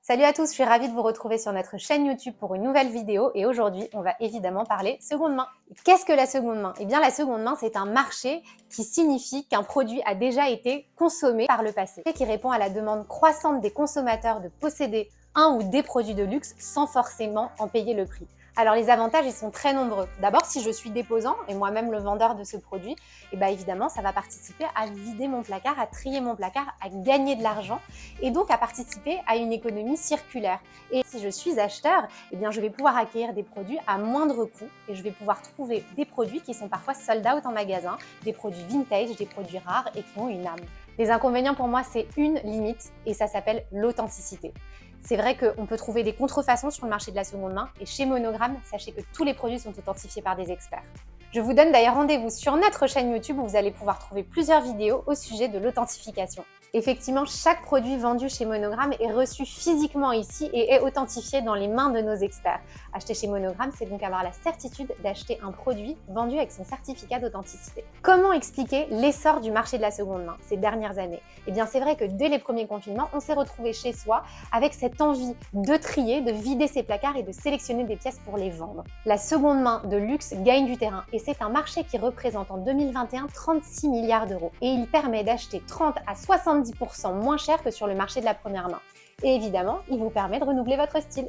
Salut à tous, je suis ravie de vous retrouver sur notre chaîne YouTube pour une nouvelle vidéo et aujourd'hui, on va évidemment parler seconde main. Qu'est-ce que la seconde main? Eh bien, la seconde main, c'est un marché qui signifie qu'un produit a déjà été consommé par le passé et qui répond à la demande croissante des consommateurs de posséder un ou des produits de luxe sans forcément en payer le prix. Alors les avantages, ils sont très nombreux. D'abord, si je suis déposant et moi-même le vendeur de ce produit, et bien évidemment, ça va participer à vider mon placard, à trier mon placard, à gagner de l'argent et donc à participer à une économie circulaire. Et si je suis acheteur, eh bien je vais pouvoir acquérir des produits à moindre coût et je vais pouvoir trouver des produits qui sont parfois sold out en magasin, des produits vintage, des produits rares et qui ont une âme. Les inconvénients pour moi, c'est une limite et ça s'appelle l'authenticité. C'est vrai qu'on peut trouver des contrefaçons sur le marché de la seconde main et chez Monogram, sachez que tous les produits sont authentifiés par des experts. Je vous donne d'ailleurs rendez-vous sur notre chaîne YouTube où vous allez pouvoir trouver plusieurs vidéos au sujet de l'authentification. Effectivement, chaque produit vendu chez Monogram est reçu physiquement ici et est authentifié dans les mains de nos experts. Acheter chez Monogram, c'est donc avoir la certitude d'acheter un produit vendu avec son certificat d'authenticité. Comment expliquer l'essor du marché de la seconde main ces dernières années? Eh bien, c'est vrai que dès les premiers confinements, on s'est retrouvé chez soi avec cette envie de trier, de vider ses placards et de sélectionner des pièces pour les vendre. La seconde main de luxe gagne du terrain et c'est un marché qui représente en 2021 36 milliards d'euros et il permet d'acheter 30 à 70% moins cher que sur le marché de la première main. Et évidemment, il vous permet de renouveler votre style.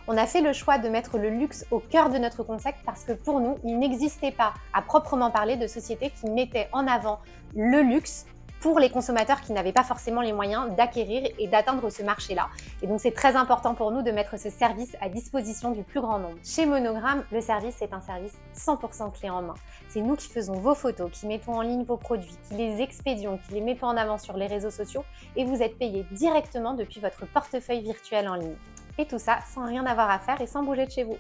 On a fait le choix de mettre le luxe au cœur de notre concept parce que pour nous, il n'existait pas à proprement parler de société qui mettait en avant le luxe pour les consommateurs qui n'avaient pas forcément les moyens d'acquérir et d'atteindre ce marché-là. Et donc, c'est très important pour nous de mettre ce service à disposition du plus grand nombre. Chez Monogram, le service est un service 100% clé en main. C'est nous qui faisons vos photos, qui mettons en ligne vos produits, qui les expédions, qui les mettons en avant sur les réseaux sociaux et vous êtes payé directement depuis votre portefeuille virtuel en ligne. Et tout ça sans rien avoir à faire et sans bouger de chez vous.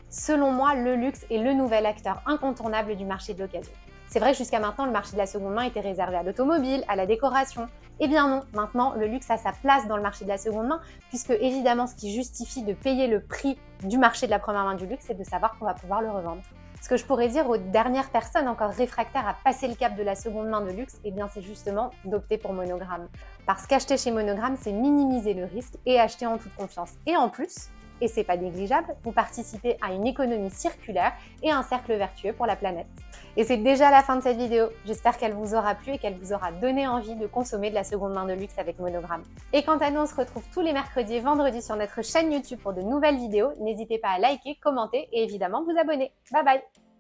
Selon moi, le luxe est le nouvel acteur incontournable du marché de l'occasion. C'est vrai que jusqu'à maintenant, le marché de la seconde main était réservé à l'automobile, à la décoration. Eh bien non, maintenant, le luxe a sa place dans le marché de la seconde main, puisque évidemment, ce qui justifie de payer le prix du marché de la première main du luxe, c'est de savoir qu'on va pouvoir le revendre. Ce que je pourrais dire aux dernières personnes encore réfractaires à passer le cap de la seconde main de luxe, eh bien c'est justement d'opter pour Monogram. Parce qu'acheter chez Monogram, c'est minimiser le risque et acheter en toute confiance. Et en plus, et c'est pas négligeable, vous participez à une économie circulaire et un cercle vertueux pour la planète. Et c'est déjà la fin de cette vidéo. J'espère qu'elle vous aura plu et qu'elle vous aura donné envie de consommer de la seconde main de luxe avec Monogram. Et quant à nous, on se retrouve tous les mercredis et vendredis sur notre chaîne YouTube pour de nouvelles vidéos. N'hésitez pas à liker, commenter et évidemment vous abonner. Bye bye!